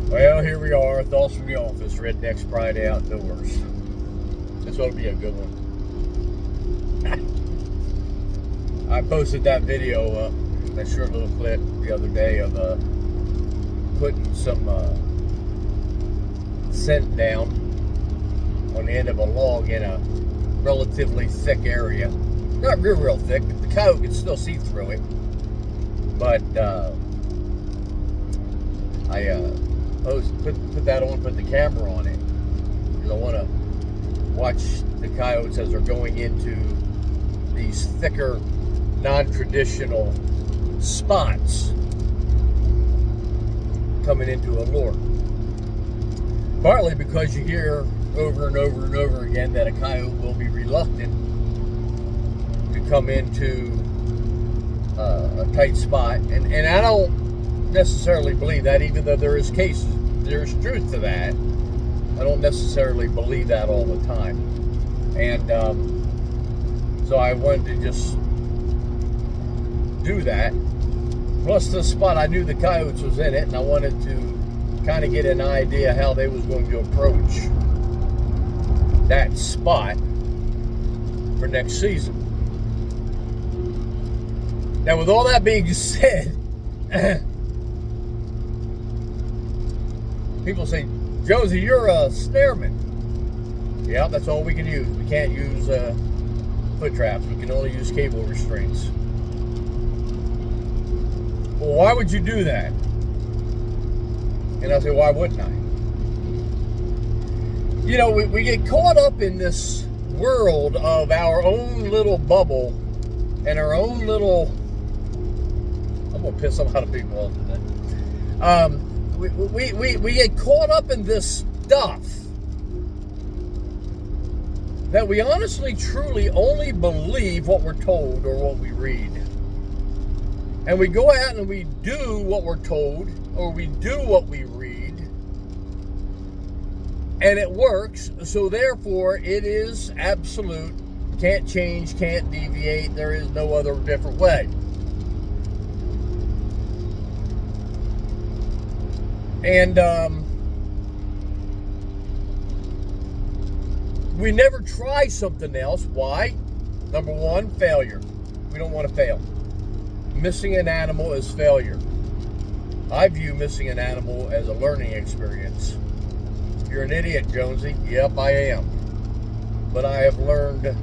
Well, here we are, thoughts from the office, Rednecks Friday outdoors. This ought to be a good one. I posted that video up, that short little clip the other day of putting some scent down on the end of a log in a relatively thick area. Not real thick, but the coyote can still see through it. But I put that on, put the camera on it, because I want to watch the coyotes as they're going into these thicker, non-traditional spots coming into a lure. Partly because you hear over and over and over again that a coyote will be reluctant to come into a tight spot, and I don't necessarily believe that, even though there's truth to that. I don't necessarily believe that all the time, and so I wanted to just do that. Plus, the spot, I knew the coyotes was in it, and I wanted to kind of get an idea how they was going to approach that spot for next season. Now, with all that being said, people say, Josie, you're a snareman. Yeah, that's all we can use. We can't use foot traps. We can only use cable restraints. Well, why would you do that? And I say, why wouldn't I? You know, we get caught up in this world of our own little bubble and our own little... I'm going to piss a lot of people off today. We get caught up in this stuff that we honestly, truly only believe what we're told or what we read. And we go out and we do what we're told, or we do what we read, and it works, so therefore it is absolute, can't change, can't deviate, there is no other different way. And we never try something else. Why? Number one, failure. We don't want to fail. Missing an animal is failure. I view missing an animal as a learning experience. You're an idiot, Jonesy. Yep, I am. But I have learned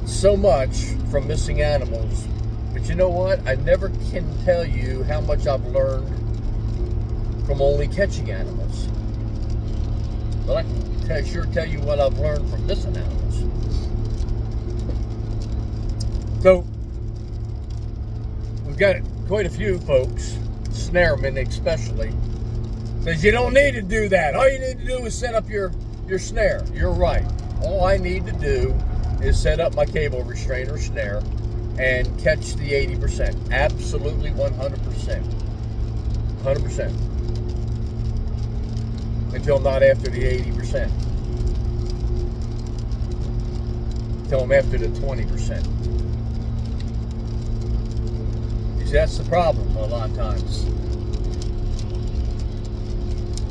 so much from missing animals. But you know what? I never can tell you how much I've learned from only catching animals. But I can sure tell you what I've learned from missing animals. So, we've got quite a few folks, snaremen especially, says you don't need to do that. All you need to do is set up your snare. You're right. All I need to do is set up my cable restraint or snare and catch the 80%. Absolutely 100%. 100%. Until not after the 80%. Until I'm after the 20%. See, that's the problem a lot of times.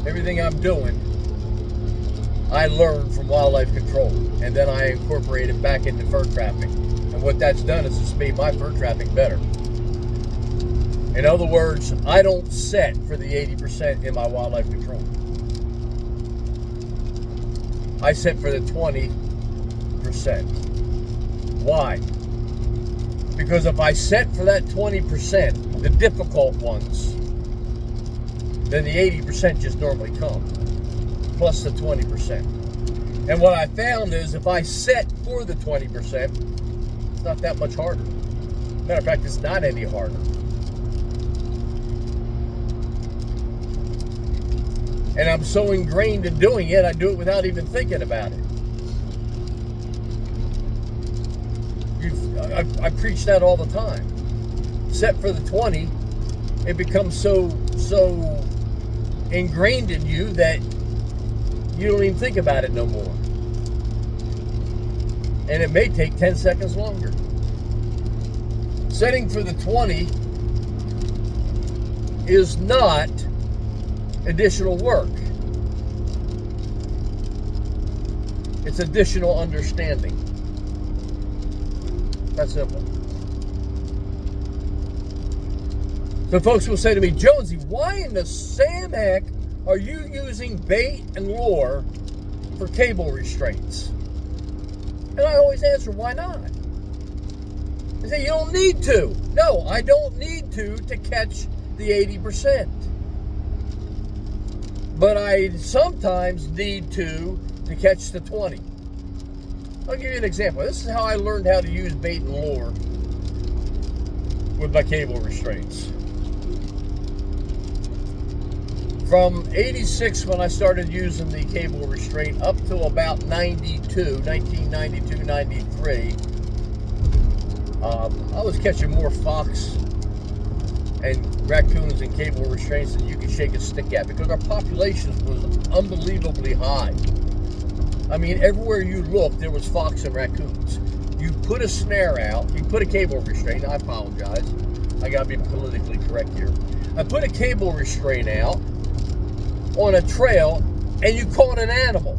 Everything I'm doing, I learned from wildlife control, and then I incorporate it back into fur trapping. And what that's done is it's made my fur trapping better. In other words, I don't set for the 80% in my wildlife control. I set for the 20%. Why? Because if I set for that 20%, the difficult ones, then the 80% just normally come, plus the 20%. And what I found is if I set for the 20%, it's not that much harder. Matter of fact, it's not any harder. And I'm so ingrained in doing it, I do it without even thinking about it. I preach that all the time. Set for the 20, it becomes so ingrained in you that you don't even think about it no more. And it may take 10 seconds longer. Setting for the 20 is not additional work. It's additional understanding. That's simple. So folks will say to me, Jonesy, why in the Sam heck are you using bait and lure for cable restraints? And I always answer, why not? They say, you don't need to. No, I don't need to catch the 80%. But I sometimes need to catch the 20. I'll give you an example. This is how I learned how to use bait and lure with my cable restraints. From 86, when I started using the cable restraint, up to about 1992, 93, I was catching more fox and raccoons and cable restraints than you could shake a stick at, because our population was unbelievably high. I mean, everywhere you looked, there was fox and raccoons. You put a snare out, you put a cable restraint, I apologize, I gotta be politically correct here. I put a cable restraint out on a trail, and you caught an animal.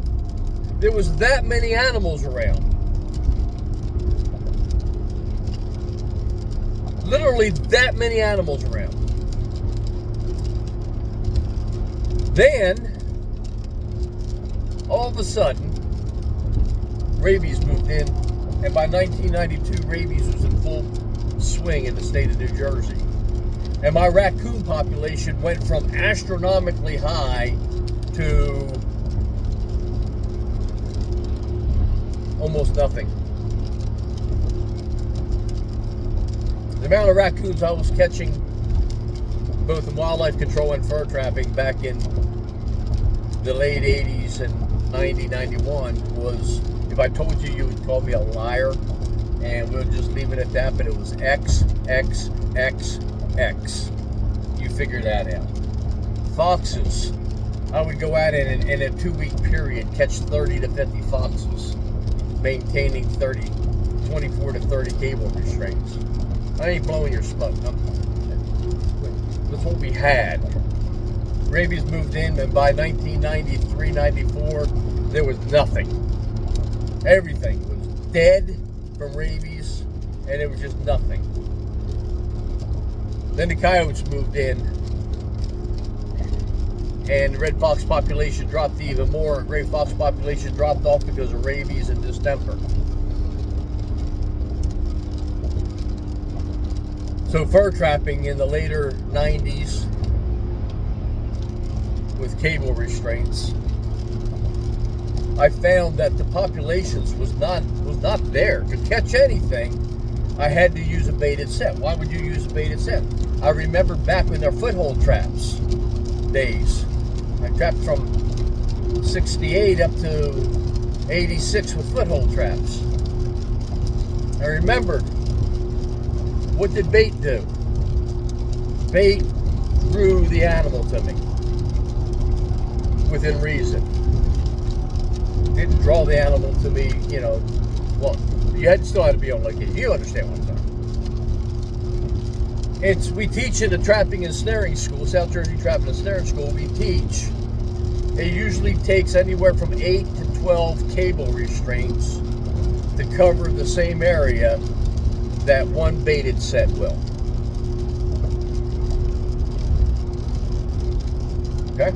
There was that many animals around. Literally that many animals around. Then, all of a sudden, rabies moved in, and by 1992, rabies was in full swing in the state of New Jersey. And my raccoon population went from astronomically high to almost nothing. The amount of raccoons I was catching, both in wildlife control and fur trapping back in the late 80s and 90, 91 was, if I told you, you would call me a liar, and we'll just leave it at that, but it was X, X, X, X. You figure that out. Foxes. I would go out in a 2-week period, catch 30 to 50 foxes, maintaining 24 to 30 cable restraints. I ain't blowing your smoke. That's what we had. Rabies moved in, and by 1993, 94, there was nothing. Everything was dead from rabies, and it was just nothing. Then the coyotes moved in, and the red fox population dropped even more. Gray fox population dropped off because of rabies and distemper. So fur trapping in the later 90s with cable restraints, I found that the populations was not there. To catch anything, I had to use a baited set. Why would you use a baited set? I remember back when their foothold traps days. I trapped from 68 up to 86 with foothold traps. I remembered, what did bait do? Bait drew the animal to me within reason. Didn't draw the animal to me, well, still had to be on location. You understand what I'm saying? We teach in the trapping and snaring school, South Jersey Trapping and Snaring School, we teach. It usually takes anywhere from 8 to 12 cable restraints to cover the same area that one baited set will. Okay?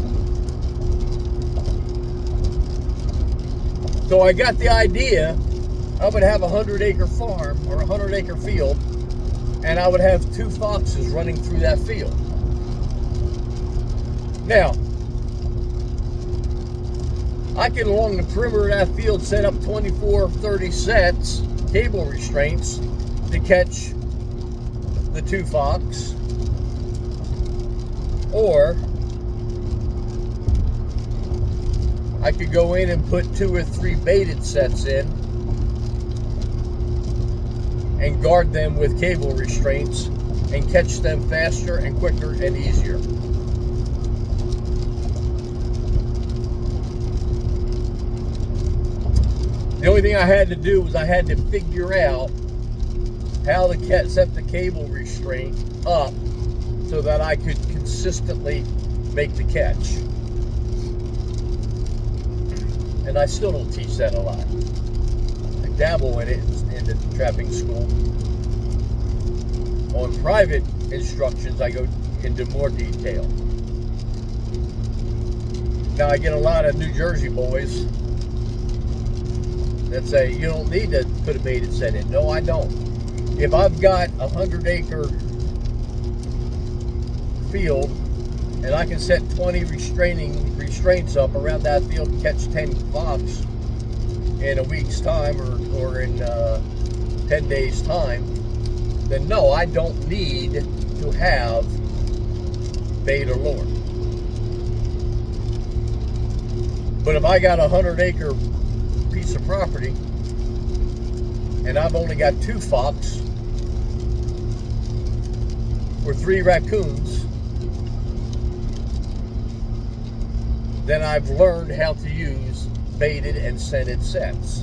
So I got the idea, I would have a 100-acre farm or a 100-acre field, and I would have 2 foxes running through that field. Now, I can, along the perimeter of that field, set up 24, 30 sets, cable restraints, to catch the 2 fox, or I could go in and put 2 or 3 baited sets in and guard them with cable restraints and catch them faster and quicker and easier. The only thing I had to do was I had to figure out how to set the cable restraint up so that I could consistently make the catch. And I still don't teach that a lot. I dabble in it in the trapping school. On private instructions, I go into more detail. Now, I get a lot of New Jersey boys that say, you don't need to put a baited set in. No, I don't. If I've got a 100-acre field and I can set 20 restraints up around that field and catch 10 fox in a week's time or in 10 days' time, then no, I don't need to have bait or lure. But if I got a 100-acre piece of property and I've only got 2 fox or 3 raccoons, then I've learned how to use baited and scented sets.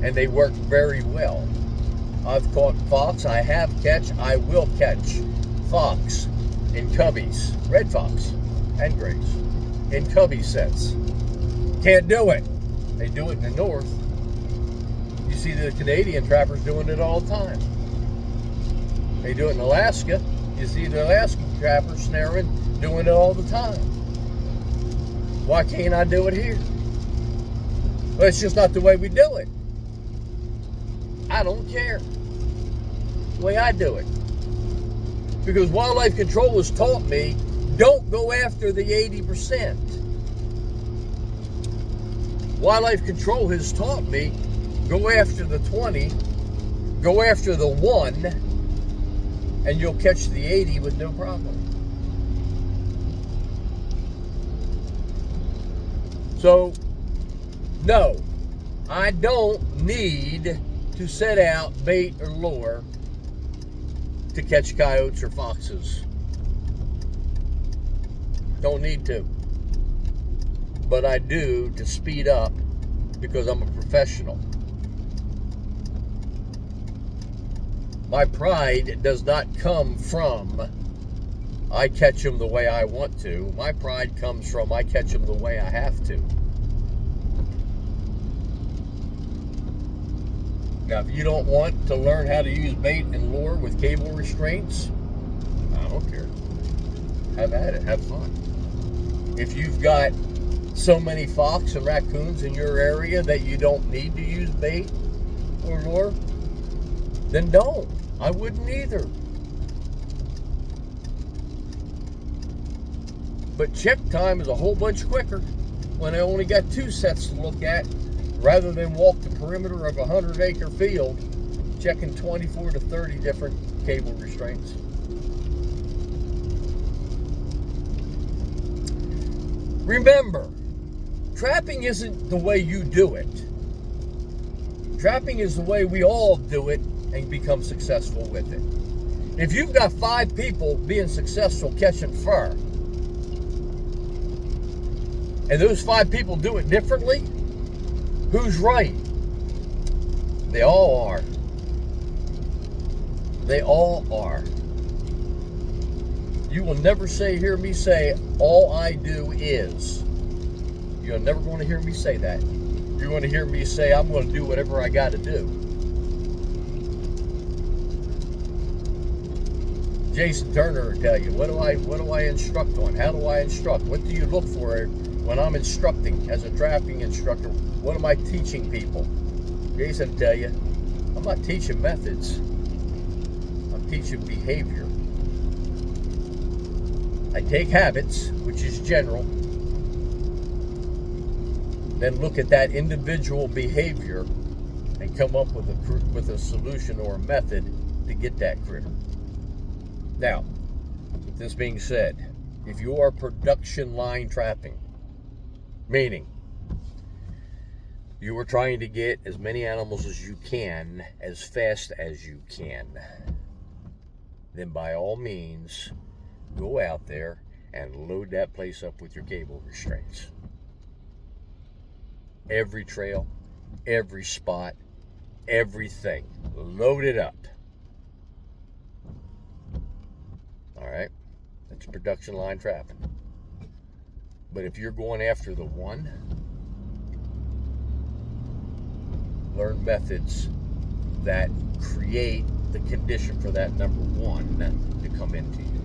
And they work very well. I've caught fox, I will catch fox in cubbies, red fox and grays, in cubby sets. Can't do it. They do it in the north. You see the Canadian trappers doing it all the time. They do it in Alaska. You see the Alaskan trappers snaring, doing it all the time. Why can't I do it here? Well, it's just not the way we do it. I don't care. The way I do it. Because wildlife control has taught me, don't go after the 80%. Wildlife control has taught me, go after the 20, go after the 1, and you'll catch the 80 with no problem. So, no, I don't need to set out bait or lure to catch coyotes or foxes. Don't need to. But I do to speed up because I'm a professional. My pride does not come from I catch them the way I want to. My pride comes from I catch them the way I have to. Now, if you don't want to learn how to use bait and lure with cable restraints, I don't care. Have at it. Have fun. If you've got so many fox and raccoons in your area that you don't need to use bait or lure, then don't. I wouldn't either. But check time is a whole bunch quicker when I only got 2 sets to look at, rather than walk the perimeter of a 100-acre field checking 24 to 30 different cable restraints. Remember, trapping isn't the way you do it. Trapping is the way we all do it and become successful with it. If you've got 5 people being successful catching fur, and those 5 people do it differently, who's right? They all are. They all are. You will never hear me say, all I do is. You're never going to hear me say that. You're going to hear me say, I'm going to do whatever I got to do. Jason Turner will tell you, what do I instruct on? How do I instruct? What do you look for when I'm instructing as a trapping instructor? What am I teaching people? Jason will tell you, I'm not teaching methods. I'm teaching behavior. I take habits, which is general, then look at that individual behavior and come up with a solution or a method to get that critter. Now, with this being said, if you are production line trapping, meaning you are trying to get as many animals as you can, as fast as you can, then by all means, go out there and load that place up with your cable restraints. Every trail, every spot, everything. Load it up. All right? It's production line trapping. But if you're going after the one, learn methods that create the condition for that number one to come into you.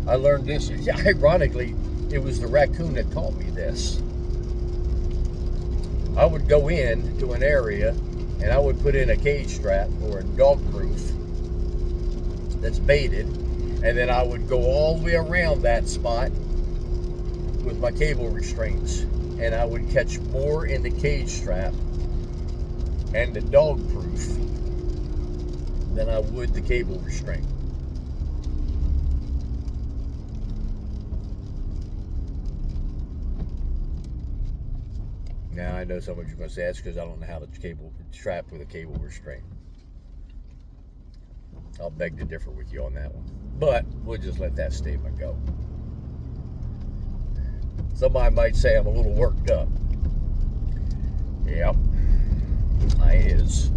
I learned this, ironically, it was the raccoon that taught me this. I would go into an area and I would put in a cage trap or a dog proof that's baited, and then I would go all the way around that spot with my cable restraints, and I would catch more in the cage trap and the dog proof than I would the cable restraint. Now I know some of you are going to say that's because I don't know how to trap with a cable restraint. I'll beg to differ with you on that one. But we'll just let that statement go. Somebody might say I'm a little worked up. Yep, I is.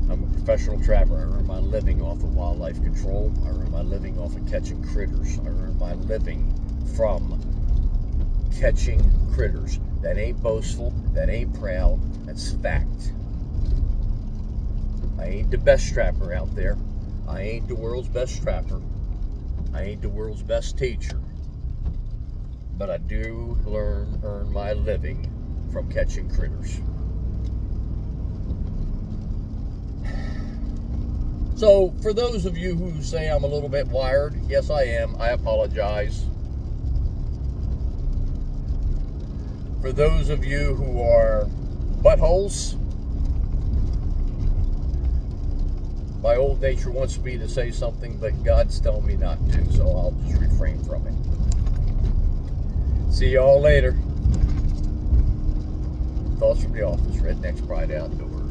I'm a professional trapper. I earn my living off of wildlife control. I earn my living off of catching critters. I earn my living from catching critters. That ain't boastful. That ain't proud. That's fact. I ain't the best trapper out there. I ain't the world's best trapper. I ain't the world's best teacher. But I do earn my living from catching critters. So, for those of you who say I'm a little bit wired, yes I am. I apologize. For those of you who are buttholes, my old nature wants me to say something, but God's telling me not to, so I'll just refrain from it. See y'all later. Thoughts from the office, Redneck's Pride Outdoors.